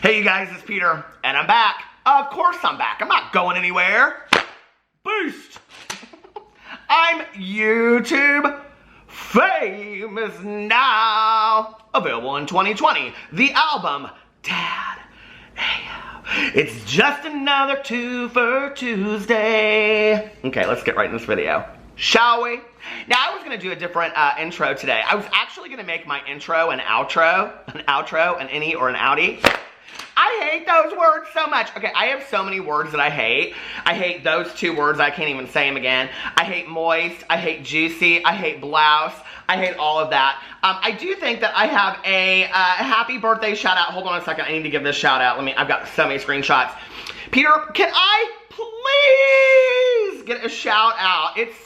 Hey you guys, it's Peter, and I'm back. Of course I'm back. I'm not going anywhere. Boost! I'm YouTube famous now. Available in 2020. The album, Dad. It's just another 2 for Tuesday. Okay, let's get right in this video. Shall we? Now, I was going to do a different intro today. I was actually going to make my intro an outro, an innie, or an outie. I hate those words so much. Okay, I have so many words that I hate. I hate those 2 words. I can't even say them again. I hate moist. I hate juicy. I hate blouse. I hate all of that. I do think that I have a happy birthday shout out. Hold on a second. I need to give this shout out. I've got so many screenshots. Peter, can I please get a shout out? It's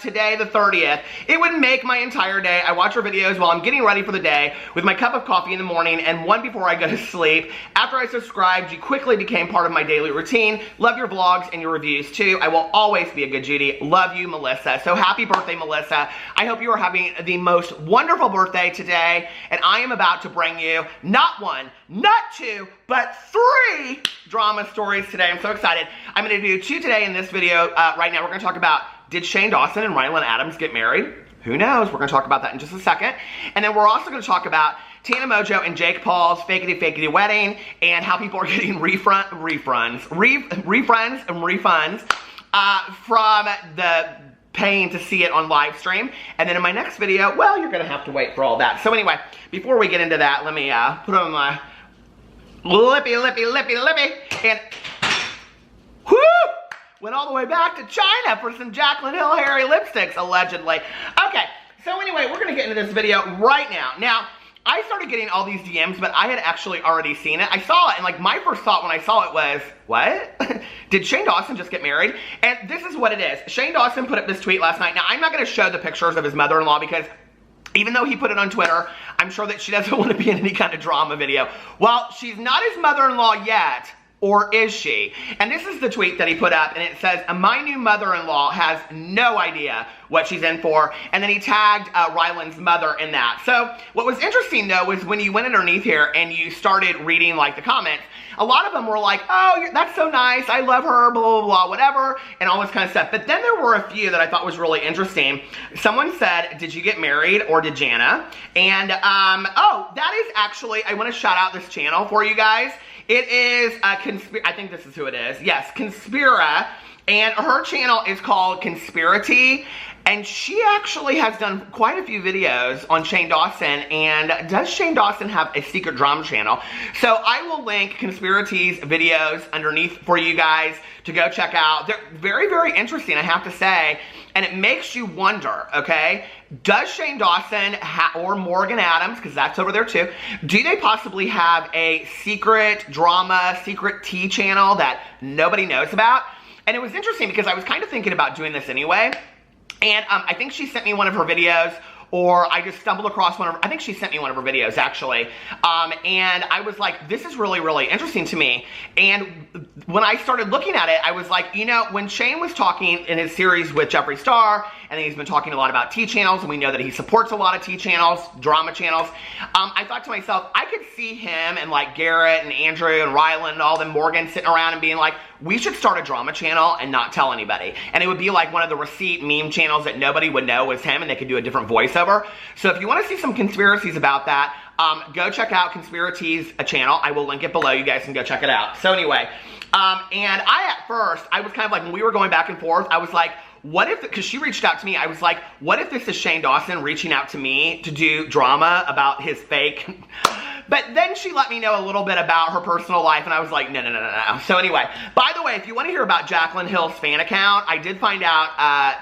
today the 30th. It would make my entire day. I watch your videos while I'm getting ready for the day with my cup of coffee in the morning and one before I go to sleep. After I subscribed, you quickly became part of my daily routine. Love your vlogs and your reviews too. I will always be a good Judy. Love you, Melissa. So happy birthday, Melissa. I hope you are having the most wonderful birthday today, and I am about to bring you not 1, not 2, but 3 drama stories today. I'm so excited. I'm going to do 2 today in this video. Right now we're going to talk about, did Shane Dawson and Rylan Adams get married? Who knows? We're going to talk about that in just a second. And then we're also going to talk about Tana Mojo and Jake Paul's fakety wedding and how people are getting refunds from the paying to see it on live stream. And then in my next video, well, you're going to have to wait for all that. So anyway, before we get into that, let me put on my lippy, and whoo! Went all the way back to China for some Jaclyn Hill Hairy lipsticks, allegedly. Okay, so anyway, we're gonna get into this video right now. Now, I started getting all these DMs, but I had actually already seen it. I saw it, and like my first thought when I saw it was, what? Did Shane Dawson just get married? And this is what it is. Shane Dawson put up this tweet last night. Now, I'm not gonna show the pictures of his mother-in-law because even though he put it on Twitter, I'm sure that she doesn't want to be in any kind of drama video. Well, she's not his mother-in-law yet, or is she? And this is the tweet that he put up, and it says, my new mother-in-law has no idea what she's in for, and then he tagged Rylan's mother in that. So what was interesting, though, was when you went underneath here and you started reading, like, the comments, a lot of them were like, oh, that's so nice, I love her, blah, blah, blah, whatever, and all this kind of stuff. But then there were a few that I thought was really interesting. Someone said, did you get married, or did Jana? And, oh, that is actually, I want to shout out this channel for you guys. It is, I think this is who it is. Yes, Conspira, and her channel is called Conspirity, and she actually has done quite a few videos on Shane Dawson. And does Shane Dawson have a secret drama channel? So I will link Conspirity's videos underneath for you guys to go check out. They're very, very interesting, I have to say, and it makes you wonder, okay? Does Shane Dawson or Morgan Adams, because that's over there too, do they possibly have a secret drama, secret tea channel that nobody knows about? And it was interesting because I was kind of thinking about doing this anyway. And I think she sent me one of her videos, or I just stumbled across one of her, I think she sent me one of her videos actually. And I was like, this is really, really interesting to me. And when I started looking at it, I was like, you know, when Shane was talking in his series with Jeffree Star, and then he's been talking a lot about tea channels, and we know that he supports a lot of tea channels, drama channels, I thought to myself, I could see him and like Garrett and Andrew and Rylan and all them, Morgan, sitting around and being like, we should start a drama channel and not tell anybody. And it would be like one of the receipt meme channels that nobody would know was him, and they could do a different voiceover. So if you want to see some conspiracies about that, go check out Conspiracy's channel. I will link it below. You guys can go check it out. So anyway, and at first, I was kind of like, when we were going back and forth, I was like, what if, because she reached out to me, I was like, what if this is Shane Dawson reaching out to me to do drama about his fake? But then she let me know a little bit about her personal life, and I was like, no. So anyway, by the way, if you want to hear about Jaclyn Hill's fan account, I did find out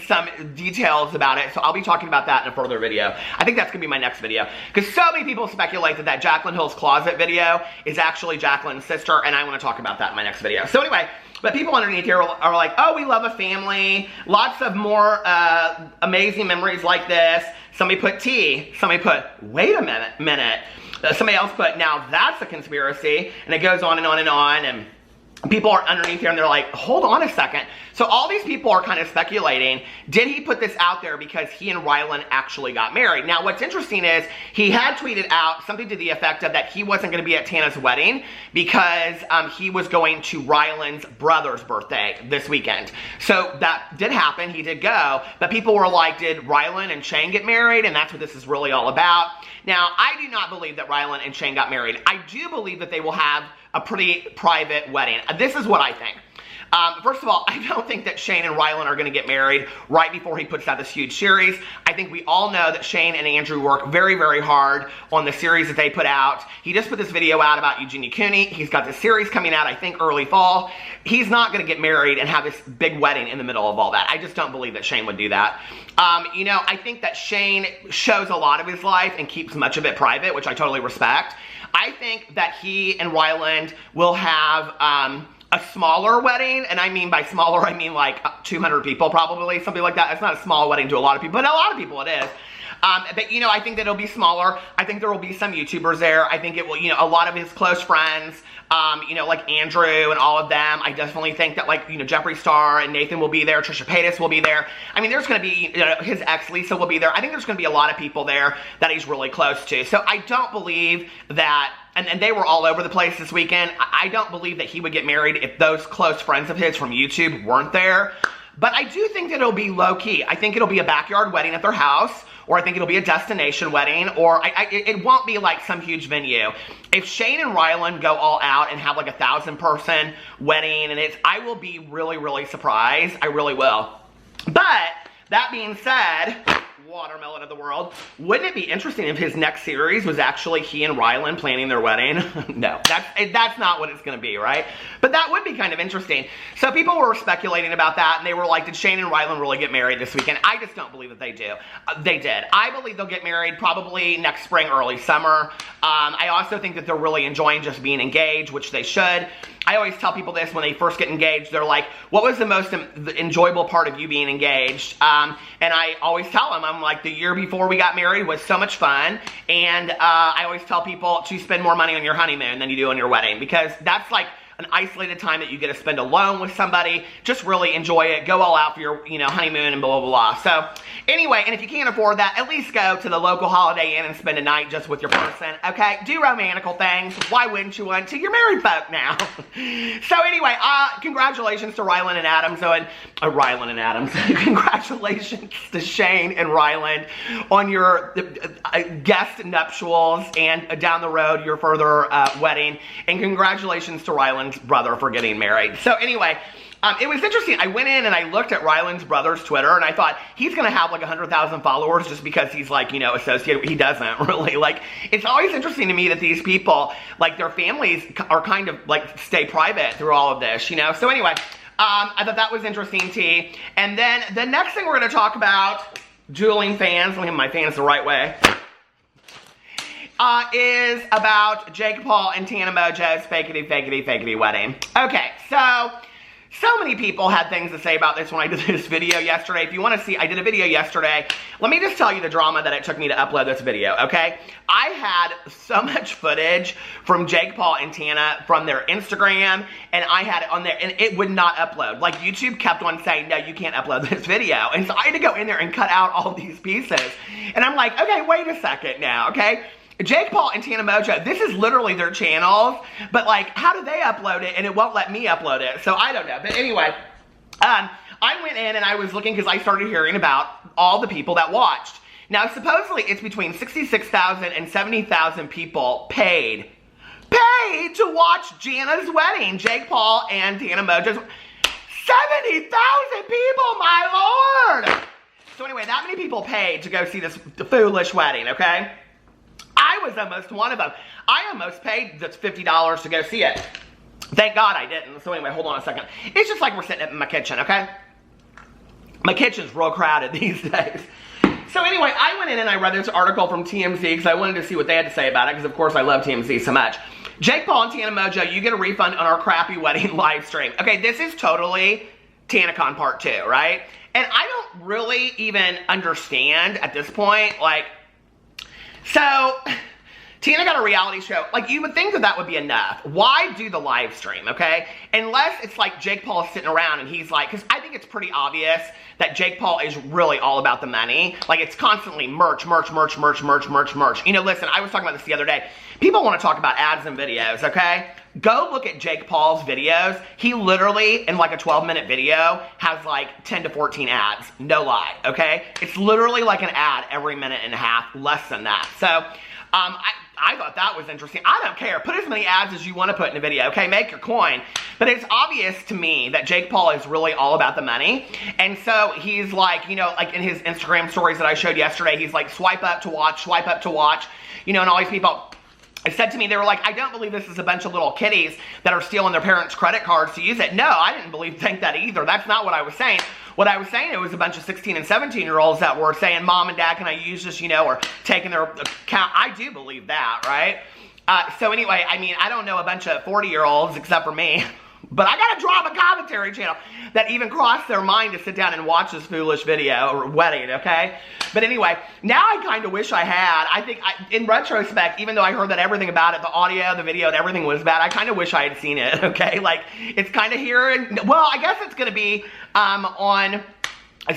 some details about it, so I'll be talking about that in a further video. I think that's gonna be my next video, because so many people speculate that that Jaclyn Hill's closet video is actually Jaclyn's sister, and I want to talk about that in my next video. So anyway, but people underneath here are like, oh, we love a family, lots of more amazing memories like this. Somebody put tea, somebody put, wait a minute. Somebody else put, now that's a conspiracy, and it goes on and on and on, and people are underneath here and they're like, hold on a second. So all these people are kind of speculating, did he put this out there because he and Rylan actually got married? Now, what's interesting is he had tweeted out something to the effect of that he wasn't going to be at Tana's wedding because he was going to Rylan's brother's birthday this weekend. So that did happen. He did go. But people were like, did Rylan and Shane get married? And that's what this is really all about. Now, I do not believe that Rylan and Shane got married. I do believe that they will have a pretty private wedding. This is what I think. First of all, I don't think that Shane and Rylan are going to get married right before he puts out this huge series. I think we all know that Shane and Andrew work very, very hard on the series that they put out. He just put this video out about Eugenia Cooney. He's got this series coming out, I think, early fall. He's not going to get married and have this big wedding in the middle of all that. I just don't believe that Shane would do that. You know, I think that Shane shows a lot of his life and keeps much of it private, which I totally respect. I think that he and Ryland will have a smaller wedding, and I mean by smaller, I mean like 200 people probably, something like that. It's not a small wedding to a lot of people, but a lot of people it is. But, you know, I think that it'll be smaller. I think there will be some YouTubers there. I think it will, you know, a lot of his close friends, you know, like Andrew and all of them. I definitely think that, like, you know, Jeffree Star and Nathan will be there. Trisha Paytas will be there. I mean, there's going to be, you know, his ex, Lisa, will be there. I think there's going to be a lot of people there that he's really close to. So I don't believe that, and they were all over the place this weekend. I don't believe that he would get married if those close friends of his from YouTube weren't there. But I do think that it'll be low-key. I think it'll be a backyard wedding at their house, or I think it'll be a destination wedding, or it won't be like some huge venue. If Shane and Rylan go all out and have like a 1,000-person wedding, and I will be really, really surprised. I really will. But that being said, watermelon of the world, wouldn't it be interesting if his next series was actually he and Rylan planning their wedding? No, that's not what it's going to be, right? But that would be kind of interesting. So people were speculating about that, and they were like, did Shane and Rylan really get married this weekend? I just don't believe that they do. They did. I believe they'll get married probably next spring, early summer. I also think that they're really enjoying just being engaged, which they should. I always tell people this when they first get engaged. They're like, what was the most enjoyable part of you being engaged? And I always tell them, I'm like, the year before we got married was so much fun. And I always tell people to spend more money on your honeymoon than you do on your wedding, because that's like an isolated time that you get to spend alone with somebody. Just really enjoy it. Go all out for your, you know, honeymoon and blah, blah, blah. So anyway, and if you can't afford that, at least go to the local Holiday Inn and spend a night just with your person, okay? Do romantical things. Why wouldn't you want to? You're married folk now. So anyway, congratulations to Rylan and Adams. Rylan and Adams. Congratulations to Shane and Rylan on your guest nuptials, and down the road, your further wedding. And congratulations to Rylan's brother for getting married. So anyway, it was interesting. I went in and I looked at Rylan's brother's Twitter, and I thought he's going to have like 100,000 followers just because he's like, you know, associated. He doesn't really. Like, it's always interesting to me that these people, like, their families are kind of like stay private through all of this, you know? So anyway, I thought that was interesting, T. And then the next thing we're going to talk about, dueling fans, let me have my fans the right way, is about Jake Paul and Tana Mojo's fakety wedding. Okay, so many people had things to say about this when I did this video yesterday. If you want to see, I did a video yesterday. Let me just tell you the drama that it took me to upload this video, okay? I had so much footage from Jake Paul and Tana from their Instagram, and I had it on there, and it would not upload. Like, YouTube kept on saying, no, you can't upload this video. And so I had to go in there and cut out all these pieces. And I'm like, okay, wait a second now, okay? Jake Paul and Tana Mojo, this is literally their channels, but like, how do they upload it and it won't let me upload it? So I don't know. But anyway, I went in and I was looking because I started hearing about all the people that watched. Now, supposedly it's between 66,000 and 70,000 people paid to watch Jana's wedding, Jake Paul and Tana Mojo's. 70,000 people, my Lord! So anyway, that many people paid to go see this foolish wedding, okay? I was almost one of them. I almost paid that's $50 to go see it. Thank God I didn't. So anyway, hold on a second. It's just like we're sitting in my kitchen, okay? My kitchen's real crowded these days. So anyway, I went in and I read this article from TMZ because I wanted to see what they had to say about it, because of course I love TMZ so much. Jake Paul and Tana Mojo, you get a refund on our crappy wedding live stream. Okay, this is totally TanaCon Part 2, right? And I don't really even understand at this point, like, so Tana got a reality show. Like, you would think that that would be enough. Why do the live stream, okay? Unless it's like Jake Paul is sitting around and he's like, because I think it's pretty obvious that Jake Paul is really all about the money. Like, it's constantly merch, merch, merch, merch, merch, merch, merch. You know, listen, I was talking about this the other day. People want to talk about ads and videos, okay? Go look at Jake Paul's videos. He literally, in like a 12-minute video, has like 10 to 14 ads. No lie, okay? It's literally like an ad every minute and a half, less than that. So, I thought that was interesting. I don't care. Put as many ads as you want to put in a video, okay? Make your coin. But it's obvious to me that Jake Paul is really all about the money. And so he's like, you know, like in his Instagram stories that I showed yesterday, he's like, swipe up to watch, swipe up to watch. You know, and all these people said to me, they were like, I don't believe this is a bunch of little kiddies that are stealing their parents' credit cards to use it. No, I didn't think that either. That's not what I was saying. What I was saying, it was a bunch of 16 and 17-year-olds that were saying, Mom and Dad, can I use this, you know, or taking their account. I do believe that, right? So anyway, I mean, I don't know a bunch of 40-year-olds except for me. But I got a drama commentary channel that even crossed their mind to sit down and watch this foolish video, or wedding, okay? But anyway, now I kind of wish I had. I think, in retrospect, even though I heard that everything about it, the audio, the video, and everything was bad, I kind of wish I had seen it, okay? Like, it's kind of here, and, well, I guess it's going to be on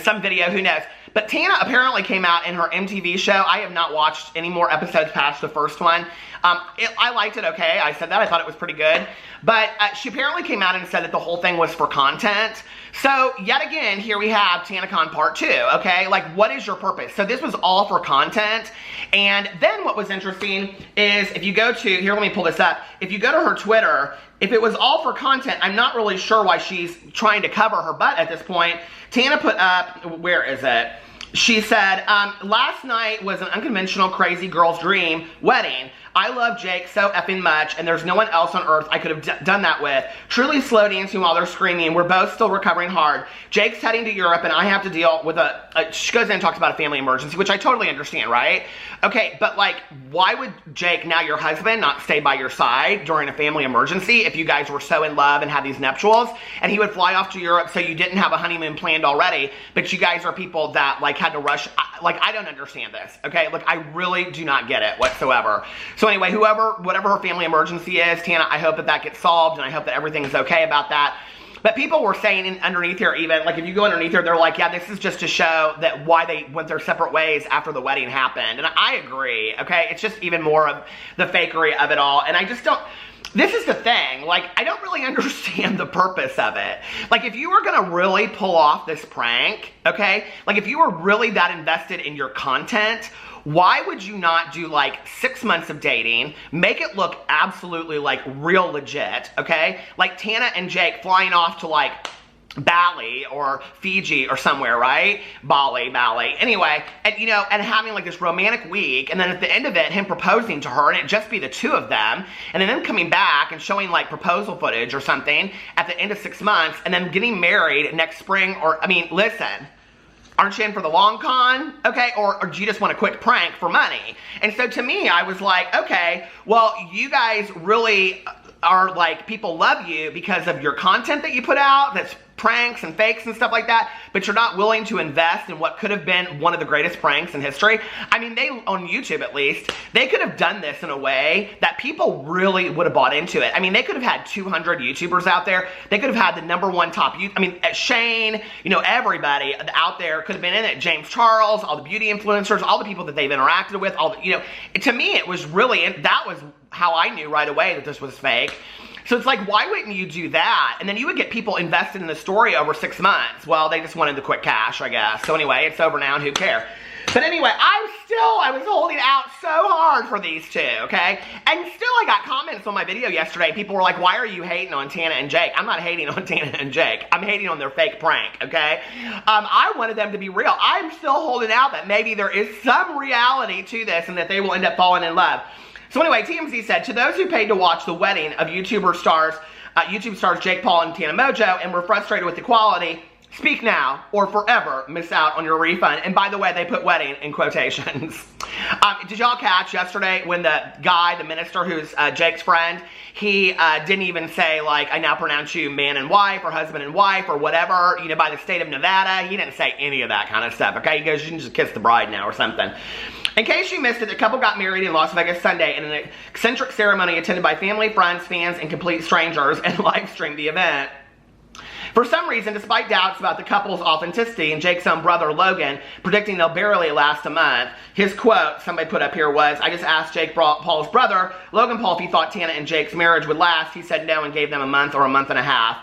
some video, who knows? But Tana apparently came out in her MTV show. I have not watched any more episodes past the first one. I liked it okay. I said that. I thought it was pretty good. But she apparently came out and said that the whole thing was for content. So, yet again, here we have TanaCon Part 2, okay? Like, what is your purpose? So, this was all for content. And then what was interesting is, if you go to, here, let me pull this up. If you go to her Twitter, if it was all for content, I'm not really sure why she's trying to cover her butt at this point. Tana put up, where is it? She said, last night was an unconventional, crazy girl's dream wedding. I love Jake so effing much, and there's no one else on earth I could have done that with. Truly slow dancing while they're screaming. We're both still recovering hard. Jake's heading to Europe, and I have to deal with she goes in and talks about a family emergency, which I totally understand, right? Okay, but like, why would Jake, now your husband, not stay by your side during a family emergency if you guys were so in love and had these nuptials? And he would fly off to Europe so you didn't have a honeymoon planned already, but you guys are people that like had to rush. Like, I don't understand this, okay? Like, I really do not get it whatsoever. So anyway, whatever her family emergency is, Tana, I hope that that gets solved, and I hope that everything's okay about that. But people were saying underneath here, even, like, if you go underneath here, they're like, yeah, this is just to show that why they went their separate ways after the wedding happened. And I agree, okay? It's just even more of the fakery of it all. And I just don't, this is the thing, like, I don't really understand the purpose of it. Like, if you were gonna really pull off this prank, okay? Like, if you were really that invested in your content, why would you not do like 6 months of dating, make it look absolutely like real legit, okay? Like Tana and Jake flying off to like Bali or Fiji or somewhere, right? Bali. Anyway, and you know, and having like this romantic week, and then at the end of it, him proposing to her, and it just be the two of them, and then them coming back and showing like proposal footage or something at the end of 6 months, and then getting married next spring, or, I mean, listen, aren't you in for the long con? Okay, or do you just want a quick prank for money? And so to me, I was like, okay, well, you guys really are like, people love you because of your content that you put out that's pranks and fakes and stuff like that, but you're not willing to invest in what could have been one of the greatest pranks in history. I mean, they, on YouTube at least, they could have done this in a way that people really would have bought into it. I mean, they could have had 200 YouTubers out there. They could have had the #1 top, I mean, Shane, you know, everybody out there could have been in it. James Charles, all the beauty influencers, all the people that they've interacted with, all the, you know, to me, it was really, that was how I knew right away that this was fake. So it's like, why wouldn't you do that? And then you would get people invested in the story over 6 months. Well, they just wanted the quick cash, I guess. So anyway, it's over now, and who cares? But anyway, I was holding out so hard for these two, okay? And still I got comments on my video yesterday. People were like, why are you hating on Tana and Jake? I'm not hating on Tana and Jake. I'm hating on their fake prank, okay? I wanted them to be real. I'm still holding out that maybe there is some reality to this and that they will end up falling in love. So anyway, TMZ said, to those who paid to watch the wedding of YouTube stars Jake Paul and Tana Mojo and were frustrated with the quality, speak now or forever miss out on your refund. And by the way, they put wedding in quotations. Did y'all catch yesterday when the guy, the minister who's Jake's friend, he didn't even say like, I now pronounce you man and wife or husband and wife or whatever, you know, by the state of Nevada. He didn't say any of that kind of stuff, okay? He goes, you can just kiss the bride now or something. In case you missed it, the couple got married in Las Vegas Sunday in an eccentric ceremony attended by family, friends, fans, and complete strangers, and live streamed the event. For some reason, despite doubts about the couple's authenticity and Jake's own brother, Logan, predicting they'll barely last a month, his quote, somebody put up here, was, "I just asked Jake Paul's brother, Logan Paul, if he thought Tana and Jake's marriage would last. He said no and gave them a month or a month and a half."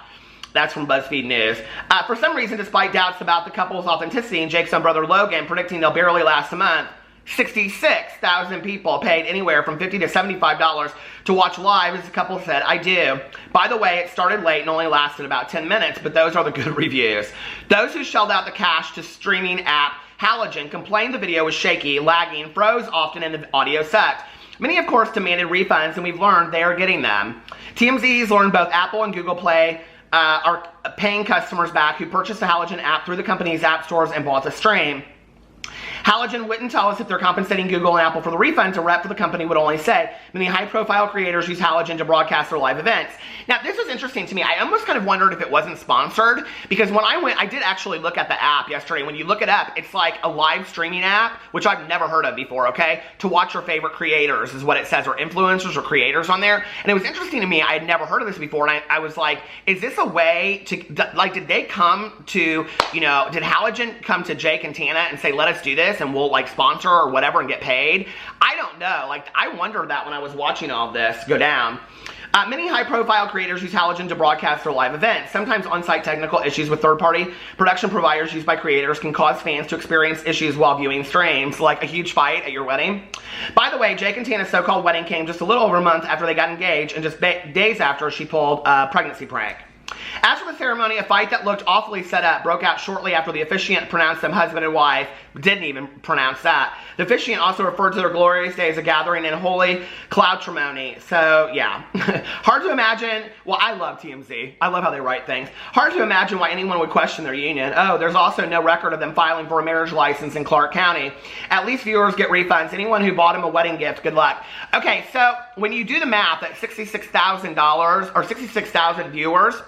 That's from BuzzFeed News. For some reason, despite doubts about the couple's authenticity and Jake's own brother, Logan, predicting they'll barely last a month, 66,000 people paid anywhere from $50 to $75 to watch live, as the couple said, "I do. By the way, it started late and only lasted about 10 minutes, but those are the good reviews." Those who shelled out the cash to streaming app Halogen complained the video was shaky, lagging, froze often, and the audio sucked. Many, of course, demanded refunds, and we've learned they are getting them. TMZ's learned both Apple and Google Play are paying customers back who purchased the Halogen app through the company's app stores and bought the stream. Halogen wouldn't tell us if they're compensating Google and Apple for the refunds. A rep for the company would only say many high-profile creators use Halogen to broadcast their live events. Now, this was interesting to me. I almost kind of wondered if it wasn't sponsored, because when I went, I did actually look at the app yesterday. When you look it up, it's like a live streaming app, which I've never heard of before, okay? To watch your favorite creators is what it says, or influencers or creators on there. And it was interesting to me. I had never heard of this before, and I was like, is this a way to, like, did they come to, you know, did Halogen come to Jake and Tana and say, let us do this, and we'll, like, sponsor or whatever and get paid? I don't know. Like, I wondered that when I was watching all of this go down. Many high-profile creators use Halogen to broadcast their live events. Sometimes on-site technical issues with third-party production providers used by creators can cause fans to experience issues while viewing streams, like a huge fight at your wedding. By the way, Jake and Tana's so-called wedding came just a little over a month after they got engaged, and just days after she pulled a pregnancy prank. As for the ceremony, a fight that looked awfully set up broke out shortly after the officiant pronounced them husband and wife. Didn't even pronounce that. The officiant also referred to their glorious day as a gathering in holy cloutrimony. So, yeah. Hard to imagine. Well, I love TMZ. I love how they write things. Hard to imagine why anyone would question their union. Oh, there's also no record of them filing for a marriage license in Clark County. At least viewers get refunds. Anyone who bought him a wedding gift, good luck. Okay, so when you do the math, that's $66,000 or 66,000 viewers.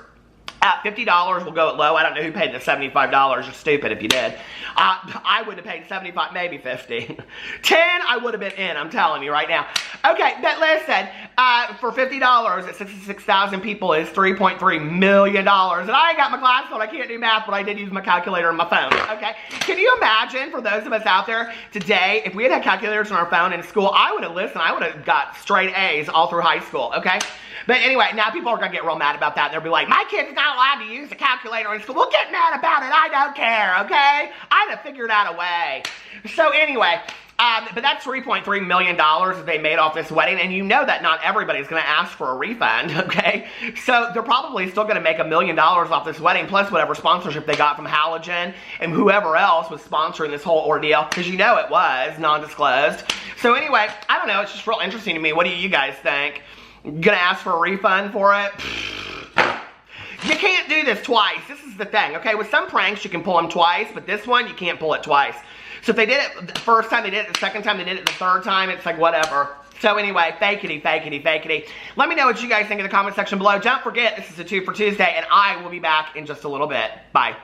At $50 will go at low. I don't know who paid the $75. You're stupid if you did. I would have paid $75, maybe $50. $10, I would have been in, I'm telling you right now. Okay, but listen, for $50 at 66,000 people is $3.3 million. And I ain't got my glasses on, I can't do math, but I did use my calculator on my phone, okay? Can you imagine, for those of us out there today, if we had calculators on our phone in school, I would have got straight A's all through high school, okay? But anyway, now people are going to get real mad about that. They'll be like, my kid's not allowed to use a calculator in school. Well, get mad about it. I don't care, okay? I'd have figured out a way. So anyway, but that's $3.3 million that they made off this wedding. And you know that not everybody's going to ask for a refund, okay? So they're probably still going to make $1 million off this wedding, plus whatever sponsorship they got from Halogen and whoever else was sponsoring this whole ordeal. Because you know it was non-disclosed. So anyway, I don't know. It's just real interesting to me. What do you guys think? Gonna ask for a refund for it? You can't do this twice. This is the thing, okay? With some pranks, you can pull them twice, but this one, you can't pull it twice. So if they did it the first time, they did it the second time, they did it the third time, it's like whatever. So anyway, fakety, fakety, fakety. Let me know what you guys think in the comment section below. Don't forget, this is a 2 for Tuesday, and I will be back in just a little bit. Bye.